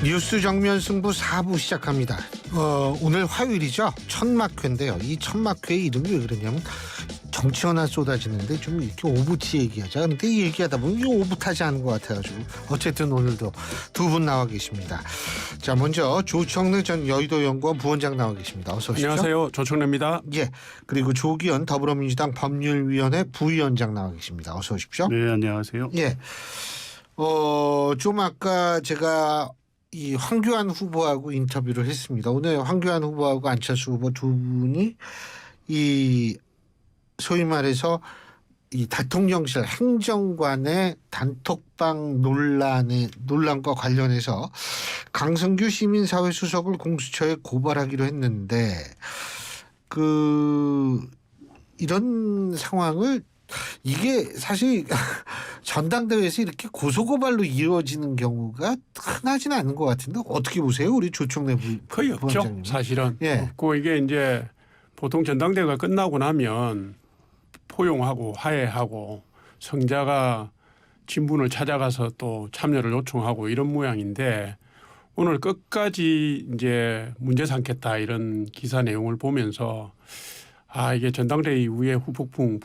뉴스 정면 승부 4부 시작합니다. 오늘 화요일이죠. 천막회인데요. 이 천막회의 이름이 왜 그러냐면 정치연화 쏟아지는데 좀 이렇게 오붓이 얘기하자. 그런데 이 얘기하다 보면 이게 오붓하지 않은 것 같아가지고 어쨌든 오늘도 두 분 나와 계십니다. 자, 먼저 조청래 전 여의도연구원 부원장 나와 계십니다. 어서 오십시오. 안녕하세요. 조청래입니다. 예, 그리고 조기현 더불어민주당 법률위원회 부위원장 나와 계십니다. 어서 오십시오. 네, 안녕하세요. 예, 좀 아까 제가 이 황교안 후보하고 인터뷰를 했습니다. 오늘 황교안 후보하고 안철수 후보 두 분이 이 소위 말해서 이 대통령실 행정관의 단톡방 논란과 관련해서 강성규 시민사회 수석을 공수처에 고발하기로 했는데 이런 상황을 이게 사실 전당대회에서 이렇게 고소고발로 이루어지는 경우가 흔하지는 않은 것 같은데 어떻게 보세요? 우리 조청래 거의 없죠. 부원장님. 사실은. 예. 없고 이게 이제 보통 전당대회가 끝나고 나면 포용하고 화해하고 성자가 진분을 찾아가서 또 참여를 요청하고 이런 모양인데 오늘 끝까지 이제 문제 삼겠다 이런 기사 내용을 보면서 이게 전당대회 이후에 후폭풍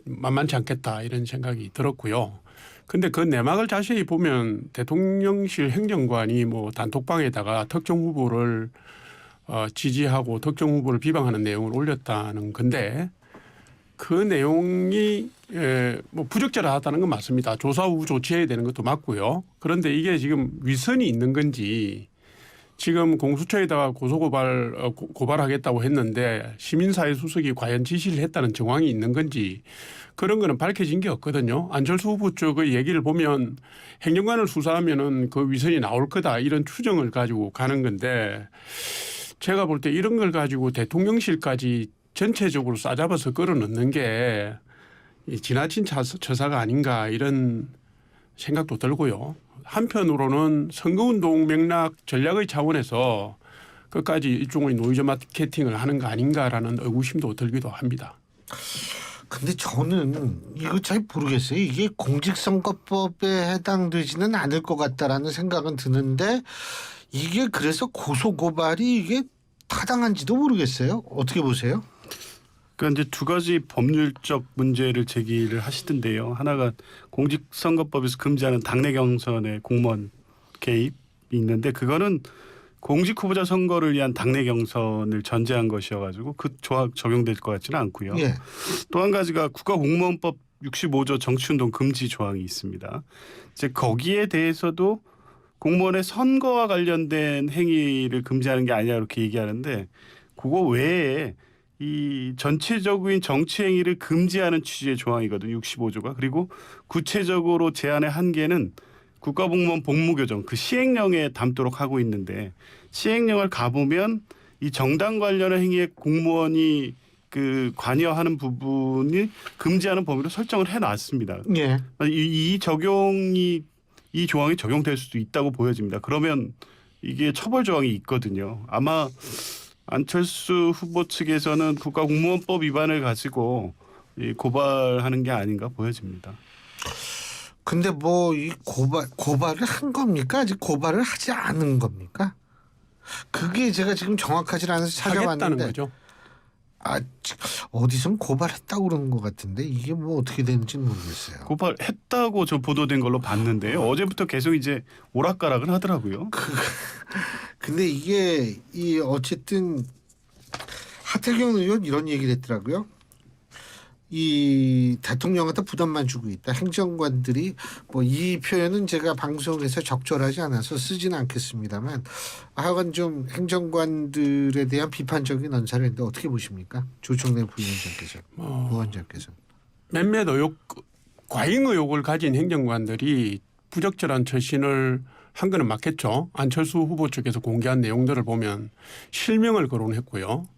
만만치 않겠다 이런 생각이 들었고요. 근데 그 내막을 자세히 보면 대통령실 행정관이 단톡방에다가 특정 후보를 지지하고 특정 후보를 비방하는 내용을 올렸다는 건데 그 내용이 부적절하다는 건 맞습니다. 조사 후 조치해야 되는 것도 맞고요. 그런데 이게 지금 위선이 있는 건지 지금 공수처에다가 고발하겠다고 했는데 시민사회 수석이 과연 지시를 했다는 정황이 있는 건지 그런 거는 밝혀진 게 없거든요. 안철수 후보 쪽의 얘기를 보면 행정관을 수사하면은 그 위선이 나올 거다 이런 추정을 가지고 가는 건데 제가 볼 때 이런 걸 가지고 대통령실까지 전체적으로 싸잡아서 끌어넣는 게 지나친 처사가 아닌가 이런 생각도 들고요. 한편으로는 선거운동 맥락 전략의 차원에서 끝까지 일종의 노이즈 마케팅을 하는 거 아닌가라는 의구심도 들기도 합니다. 근데 저는 이거 잘 모르겠어요. 이게 공직선거법에 해당되지는 않을 것 같다라는 생각은 드는데 이게 그래서 고소고발이 이게 타당한지도 모르겠어요. 어떻게 보세요? 그러니까 이제 두 가지 법률적 문제를 제기를 하시던데요. 하나가 공직선거법에서 금지하는 당내 경선의 공무원 개입이 있는데 그거는 공직 후보자 선거를 위한 당내 경선을 전제한 것이어가지고 그 조항 적용될 것 같지는 않고요. 예. 또 한 가지가 국가공무원법 65조 정치운동 금지 조항이 있습니다. 이제 거기에 대해서도 공무원의 선거와 관련된 행위를 금지하는 게 아니냐 이렇게 얘기하는데 그거 외에 이 전체적인 정치 행위를 금지하는 취지의 조항이거든요. 65조가. 그리고 구체적으로 제한의 한계는 국가공무원 복무교정 그 시행령에 담도록 하고 있는데 시행령을 가보면 이 정당 관련의 행위에 공무원이 그 관여하는 부분이 금지하는 범위로 설정을 해놨습니다. 예. 이 조항이 적용될 수도 있다고 보여집니다. 그러면 이게 처벌 조항이 있거든요. 아마 안철수 후보 측에서는 국가공무원법 위반을 가지고 고발하는 게 아닌가 보여집니다. 근데 이 고발을 한 겁니까? 아직 고발을 하지 않은 겁니까? 그게 제가 지금 정확하지 않아서 찾아봤는데 하겠다는 거죠. 어디선 고발했다고 그러는 것 같은데 이게 어떻게 되는지는 모르겠어요. 고발했다고 저 보도된 걸로 봤는데요. 어제부터 계속 이제 오락가락은 하더라고요. 근데 이게 어쨌든 하태경 의원 이런 얘기를 했더라고요. 이 대통령한테 부담만 주고 있다. 행정관들이 이 표현은 제가 방송에서 적절하지 않아서 쓰지는 않겠습니다만 하여간 좀 행정관들에 대한 비판적인 언사를 했는데 어떻게 보십니까? 조청래 부원장께서. 몇몇 과잉 의혹을 가진 행정관들이 부적절한 처신을 한 거는 맞겠죠. 안철수 후보 측에서 공개한 내용들을 보면 실명을 거론했고요.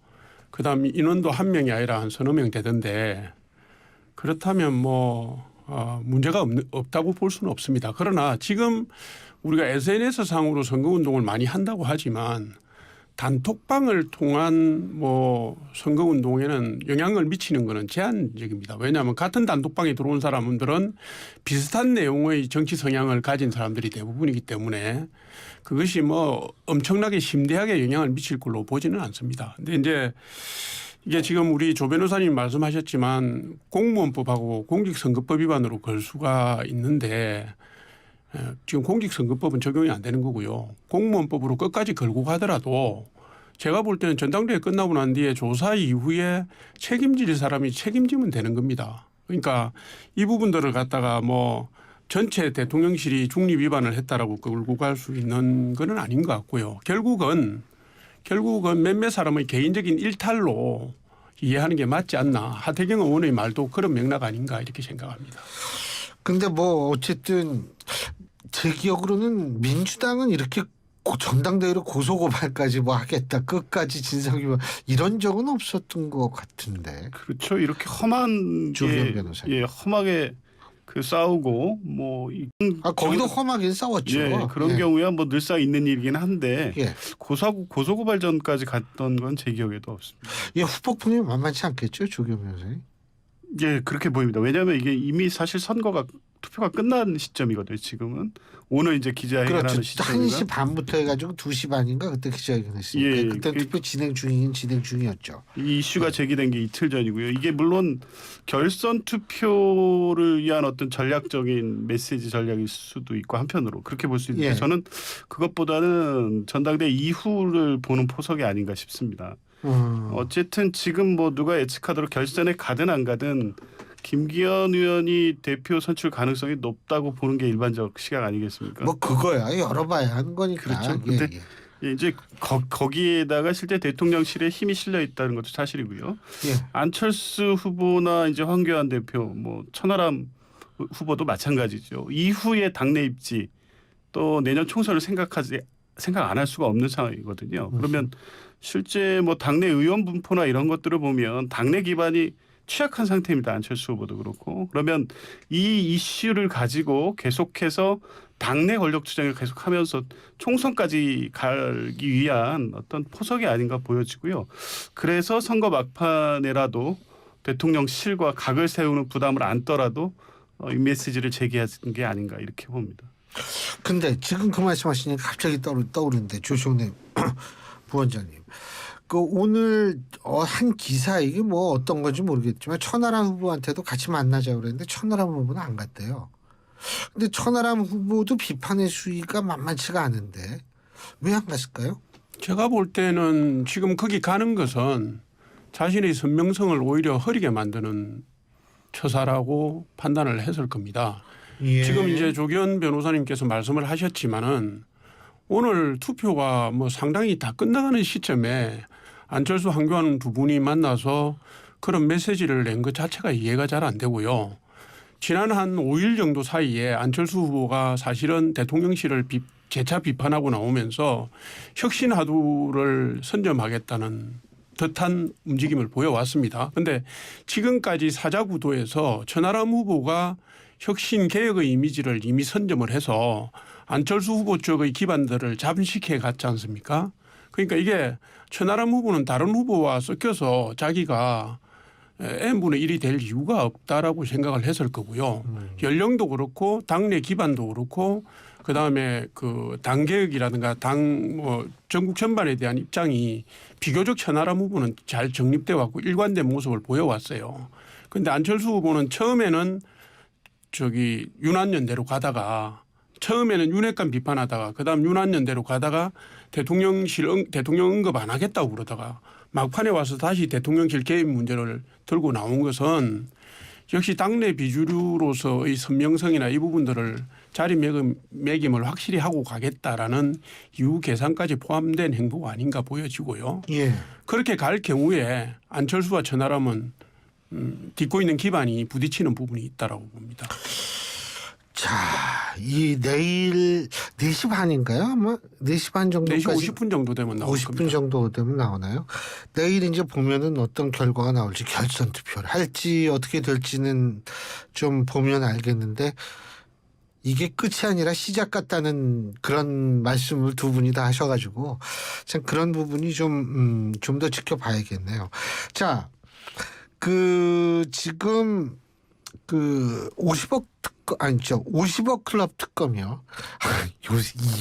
그다음 인원도 한 명이 아니라 한 서너 명 되던데 그렇다면 문제가 없다고 볼 수는 없습니다. 그러나 지금 우리가 SNS 상으로 선거운동을 많이 한다고 하지만 단톡방을 통한 뭐 선거 운동에는 영향을 미치는 것은 제한적입니다. 왜냐하면 같은 단톡방에 들어온 사람들은 비슷한 내용의 정치 성향을 가진 사람들이 대부분이기 때문에 그것이 뭐 엄청나게 심대하게 영향을 미칠 걸로 보지는 않습니다. 근데 이제 이게 지금 우리 조 변호사님 말씀하셨지만 공무원법하고 공직선거법 위반으로 걸 수가 있는데 지금 공직선거법은 적용이 안 되는 거고요. 공무원법으로 끝까지 걸고 가더라도 제가 볼 때는 전당대회 끝나고 난 뒤에 조사 이후에 책임질 사람이 책임지면 되는 겁니다. 그러니까 이 부분들을 갖다가 뭐 전체 대통령실이 중립 위반을 했다라고 끌고 갈 수 있는 건 아닌 것 같고요. 결국은 몇몇 사람의 개인적인 일탈로 이해하는 게 맞지 않나. 하태경 의원의 말도 그런 맥락 아닌가 이렇게 생각합니다. 근데 뭐 어쨌든 제 기억으로는 민주당은 이렇게 전당대회로 고소고발까지 뭐 하겠다 끝까지 진상규명 이런 적은 없었던 것 같은데. 그렇죠. 이렇게 험한 조기현 변호사님. 예, 험하게 그 싸우고 거기도 험하게 싸웠죠. 예, 그런 예. 경우야 뭐 늘상 있는 일이긴 한데 예. 고소고발전까지 갔던 건 제 기억에도 없습니다. 예, 후폭풍이 만만치 않겠죠, 조기현 변호사님. 예, 그렇게 보입니다. 왜냐하면 이게 이미 사실 투표가 끝난 시점이거든요. 지금은 오늘 이제 기자회견하는 그렇죠. 시점이가 1시 반부터 해가지고 2시 반인가 그때 기자회견했으니까 예, 그때 투표 진행 중이었죠. 이 이슈가 제기된 게 이틀 전이고요. 이게 물론 결선 투표를 위한 어떤 전략적인 메시지 전략일 수도 있고 한편으로 그렇게 볼 수 있는데 예. 저는 그것보다는 전당대회 이후를 보는 포석이 아닌가 싶습니다. 어쨌든 지금 뭐 누가 예측하도록 결선에 가든 안 가든 김기현 의원이 대표 선출 가능성이 높다고 보는 게 일반적 시각 아니겠습니까? 뭐 그거야 열어봐야 하는 거니까. 그렇죠. 예, 근데 예. 이제 거기에다가 실제 대통령실에 힘이 실려 있다는 것도 사실이고요. 예. 안철수 후보나 이제 황교안 대표, 뭐 천하람 후보도 마찬가지죠. 이후에 당내 입지 또 내년 총선을 생각 안 할 수가 없는 상황이거든요. 그러면 실제 뭐 당내 의원 분포나 이런 것들을 보면 당내 기반이 취약한 상태입니다. 안철수 후보도 그렇고. 그러면 이 이슈를 가지고 계속해서 당내 권력 투쟁을 계속하면서 총선까지 가기 위한 어떤 포석이 아닌가 보여지고요. 그래서 선거 막판에라도 대통령실과 각을 세우는 부담을 안더라도 이 메시지를 제기하는 게 아닌가 이렇게 봅니다. 근데 지금 그 말씀하시니까 갑자기 떠오르는데 조정래 부원장님. 그 오늘 한 기사 이게 뭐 어떤 건지 모르겠지만 천하람 후보한테도 같이 만나자고 그랬는데 천하람 후보는 안 갔대요. 근데 천하람 후보도 비판의 수위가 만만치가 않은데 왜 안 갔을까요? 제가 볼 때는 지금 거기 가는 것은 자신의 선명성을 오히려 흐리게 만드는 처사라고 판단을 했을 겁니다. 예. 지금 이제 조기현 변호사님께서 말씀을 하셨지만은 오늘 투표가 뭐 상당히 다 끝나가는 시점에 안철수 황교안 두 분이 만나서 그런 메시지를 낸 것 자체가 이해가 잘 안 되고요. 지난 한 5일 정도 사이에 안철수 후보가 사실은 대통령실을 재차 비판하고 나오면서 혁신하두를 선점하겠다는 듯한 움직임을 보여왔습니다. 그런데 지금까지 사자구도에서 천하람 후보가 혁신 개혁의 이미지를 이미 선점을 해서 안철수 후보 쪽의 기반들을 잠식해 갔지 않습니까? 그러니까 이게 천하람 후보는 다른 후보와 섞여서 자기가 n분의 1이 될 이유가 없다라고 생각을 했을 거고요. 연령도 그렇고 당내 기반도 그렇고 그다음에 그 당 개혁이라든가 당 뭐 전국 전반에 대한 입장이 비교적 천하람 후보는 잘 정립돼 왔고 일관된 모습을 보여왔어요. 그런데 안철수 후보는 처음에는 윤한연대로 가다가 처음에는 윤핵관 비판하다가 그다음 윤한연대로 가다가 대통령 응급 안 하겠다고 그러다가 막판에 와서 다시 대통령실 개입 문제를 들고 나온 것은 역시 당내 비주류로서의 선명성이나 이 부분들을 자리매김을 확실히 하고 가겠다라는 이후 계산까지 포함된 행보가 아닌가 보여지고요. 예. 그렇게 갈 경우에 안철수와 천하람은 딛고 있는 기반이 부딪히는 부분이 있다라고 봅니다. 자, 이 내일 4시 반인가요? 아마 4시 반 정도까지 4시 50분 정도 되면 나올 50분 겁니다. 정도 되면 나오나요? 내일 이제 보면은 어떤 결과가 나올지 결선 투표를 할지 어떻게 될지는 좀 보면 알겠는데 이게 끝이 아니라 시작 같다는 그런 말씀을 두 분이 다 하셔가지고 참 그런 부분이 좀 더 지켜봐야겠네요. 자, 지금 50억 특검 아니죠. 50억 클럽 특검이요.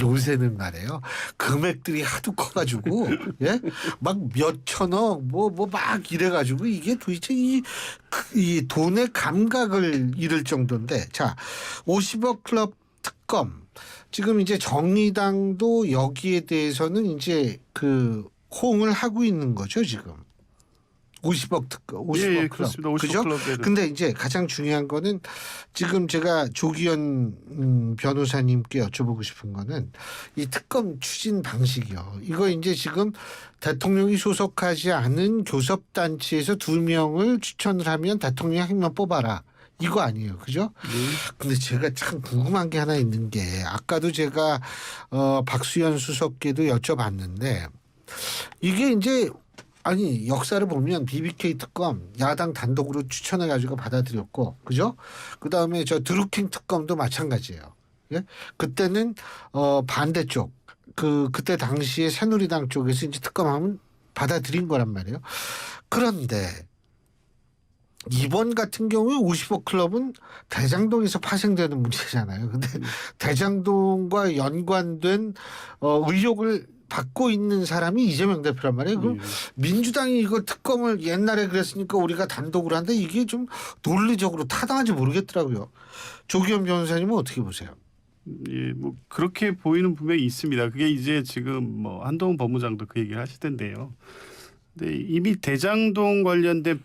요새는 말이에요. 금액들이 하도 커가지고 예? 막 몇천억 뭐 막 이래가지고 이게 도대체 이 돈의 감각을 잃을 정도인데 자 50억 클럽 특검 지금 이제 정의당도 여기에 대해서는 이제 호응을 하고 있는 거죠 지금. 50억 특검, 50억 예, 클럽. 그렇습니다. 50억 그죠? 클럽에 근데 이제 가장 중요한 거는 지금 제가 조기현 변호사님께 여쭤보고 싶은 거는 이 특검 추진 방식이요. 이거 이제 지금 대통령이 소속하지 않은 교섭단체에서 2명을 추천을 하면 대통령이 1명 뽑아라. 이거 아니에요. 그죠? 근데 제가 참 궁금한 게 하나 있는 게 아까도 제가 박수현 수석께도 여쭤봤는데 이게 이제 아니 역사를 보면 BBK 특검 야당 단독으로 추천해가지고 받아들였고 그죠? 그 다음에 저 드루킹 특검도 마찬가지예요. 예? 그때는 반대쪽 그때 당시에 새누리당 쪽에서 이제 특검하면 받아들인 거란 말이에요. 그런데 이번 같은 경우에 50억 클럽은 대장동에서 파생되는 문제잖아요. 근데 대장동과 연관된 의혹을 받고 있는 사람이 이재명 대표란 말이에요. 그럼 민주당이 이거 특검을 옛날에 그랬으니까 우리가 단독으로 한다. 이게 좀 논리적으로 타당한지 모르겠더라고요. 조기현 변호사님은 어떻게 보세요? 예, 뭐 그렇게 보이는 분명히 있습니다. 그게 이제 지금 뭐 한동훈 법무장도 그 얘기를 하시던데요. 근데 이미 대장동 관련된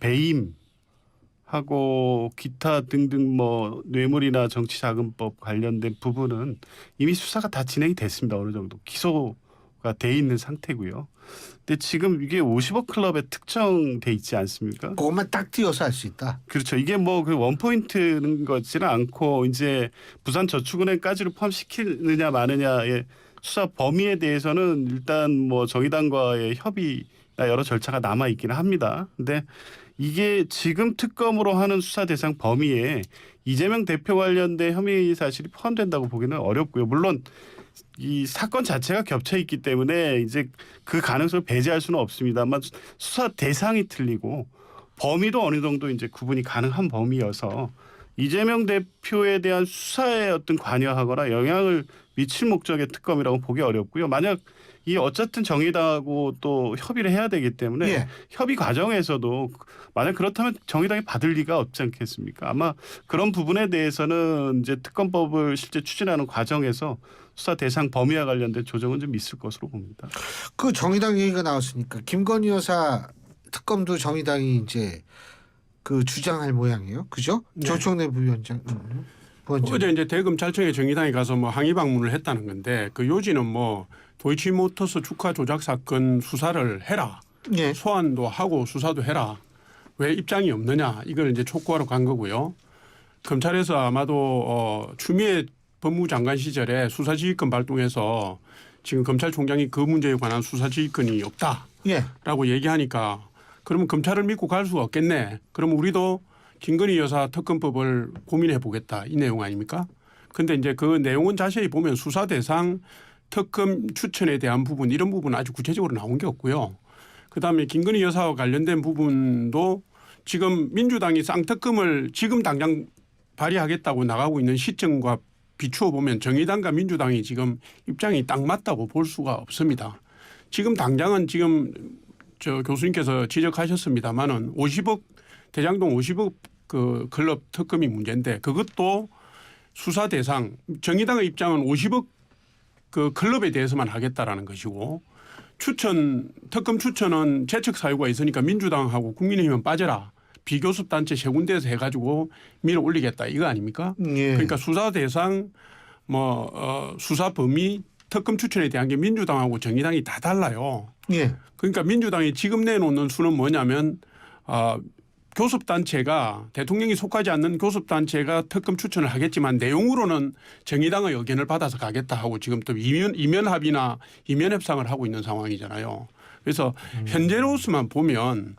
배임하고 기타 등등 뭐 뇌물이나 정치자금법 관련된 부분은 이미 수사가 다 진행이 됐습니다. 어느 정도 기소가 돼 있는 상태고요. 근데 지금 이게 50억 클럽에 특정돼 있지 않습니까? 그것만 딱 띄어서 할 수 있다. 그렇죠. 이게 뭐 그 원포인트는 것지는 않고 이제 부산저축은행까지를 포함시키느냐 마느냐의 수사 범위에 대해서는 일단 뭐 정의당과의 협의나 여러 절차가 남아 있기는 합니다. 근데 이게 지금 특검으로 하는 수사 대상 범위에 이재명 대표 관련된 혐의 사실이 포함된다고 보기는 어렵고요. 물론 이 사건 자체가 겹쳐 있기 때문에 이제 그 가능성을 배제할 수는 없습니다만 수사 대상이 틀리고 범위도 어느 정도 이제 구분이 가능한 범위여서 이재명 대표에 대한 수사에 어떤 관여하거나 영향을 미칠 목적의 특검이라고 보기 어렵고요. 만약 이 어쨌든 정의당하고 또 협의를 해야 되기 때문에 예. 협의 과정에서도 만약 그렇다면 정의당이 받을 리가 없지 않겠습니까? 아마 그런 부분에 대해서는 이제 특검법을 실제 추진하는 과정에서 수사 대상 범위와 관련된 조정은 좀 있을 것으로 봅니다. 그 정의당 얘기가 나왔으니까 김건희 여사 특검도 정의당이 이제 주장할 모양이에요. 그죠? 네. 조청래 부위원장. 어제 이제 대검찰청에 정의당이 가서 뭐 항의 방문을 했다는 건데 그 요지는 뭐 도이치모터스 주가 조작 사건 수사를 해라. 예. 소환도 하고 수사도 해라. 왜 입장이 없느냐. 이걸 이제 촉구하러 간 거고요. 검찰에서 아마도 추미애 법무부 장관 시절에 수사지휘권 발동해서 지금 검찰총장이 그 문제에 관한 수사지휘권이 없다라고 예. 얘기하니까 그러면 검찰을 믿고 갈 수가 없겠네. 그러면 우리도 김건희 여사 특검법을 고민해 보겠다. 이 내용 아닙니까? 근데 이제 그 내용은 자세히 보면 수사 대상 특검 추천에 대한 부분 이런 부분은 아주 구체적으로 나온 게 없고요. 그다음에 김건희 여사와 관련된 부분도 지금 민주당이 쌍특검을 지금 당장 발의하겠다고 나가고 있는 시점과 비추어 보면 정의당과 민주당이 지금 입장이 딱 맞다고 볼 수가 없습니다. 지금 당장은 지금 저 교수님께서 지적하셨습니다마는 50억 대장동 50억 그 클럽 특검이 문제인데 그것도 수사 대상 정의당의 입장은 50억 그 클럽에 대해서만 하겠다라는 것이고 특검 추천은 재척 사유가 있으니까 민주당하고 국민의힘은 빠져라. 비교섭 단체 세 군데에서 해가지고 밀어 올리겠다 이거 아닙니까? 예. 그러니까 수사 대상 수사 범위 특검 추천에 대한 게 민주당하고 정의당이 다 달라요. 예. 그러니까 민주당이 지금 내놓는 수는 뭐냐면 교섭단체가 대통령이 속하지 않는 교섭단체가 특검 추천을 하겠지만 내용으로는 정의당의 의견을 받아서 가겠다 하고 지금 또 이면 합의나 이면 협상을 하고 있는 상황이잖아요. 그래서 현재로서만 보면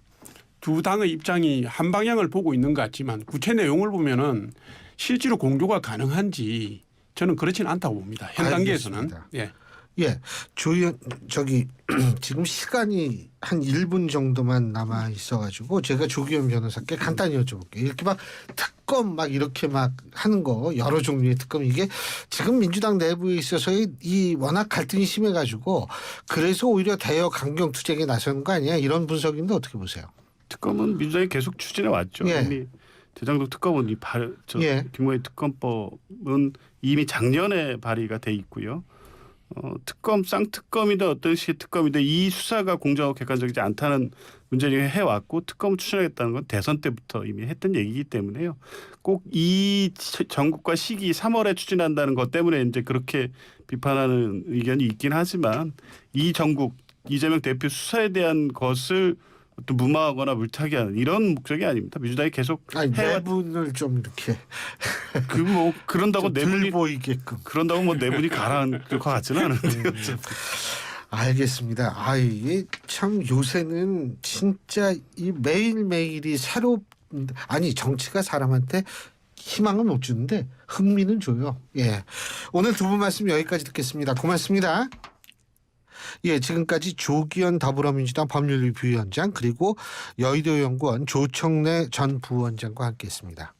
두 당의 입장이 한 방향을 보고 있는 것 같지만 구체 내용을 보면은 실제로 공조가 가능한지 저는 그렇지는 않다고 봅니다. 현 단계에서는. 알겠습니다. 예. 예, 조의원 저기 지금 시간이 한 1분 정도만 남아 있어가지고 제가 조기현 변호사께 간단히 여쭤볼게요. 이렇게 막 특검 막 이렇게 막 하는 거 여러 종류의 특검 이게 지금 민주당 내부에 있어서의 이 워낙 갈등이 심해가지고 그래서 오히려 대여 강경 투쟁에 나서는 거 아니야? 이런 분석인데 어떻게 보세요? 특검은 민주당이 계속 추진해 왔죠. 예. 이미 대장동 특검은 예. 김건희 특검법은 이미 작년에 발의가 돼 있고요. 특검 쌍특검이든 어떤 식의 특검이든 이 수사가 공정하고 객관적이지 않다는 문제를 해왔고 특검을 추진하겠다는 건 대선 때부터 이미 했던 얘기이기 때문에요. 꼭 이 정국과 시기 3월에 추진한다는 것 때문에 이제 그렇게 비판하는 의견이 있긴 하지만 이 정국 이재명 대표 수사에 대한 것을 또 무마하거나 물타기하는 이런 목적이 아닙니다. 민주당이 계속 아니 해왔. 내분을 좀 이렇게 그 뭐 그런다고 들 내분이 보이게끔. 그런다고 뭐 내분이 가라앉을 것 같지는 않은데요. 알겠습니다. 아 이게 참 요새는 진짜 이 매일매일이 새로 아니 정치가 사람한테 희망은 못 주는데 흥미는 줘요. 예. 오늘 두 분 말씀 여기까지 듣겠습니다. 고맙습니다. 예, 지금까지 조기현 더불어민주당 법률위원장 그리고 여의도연구원 조청래 전 부원장과 함께했습니다.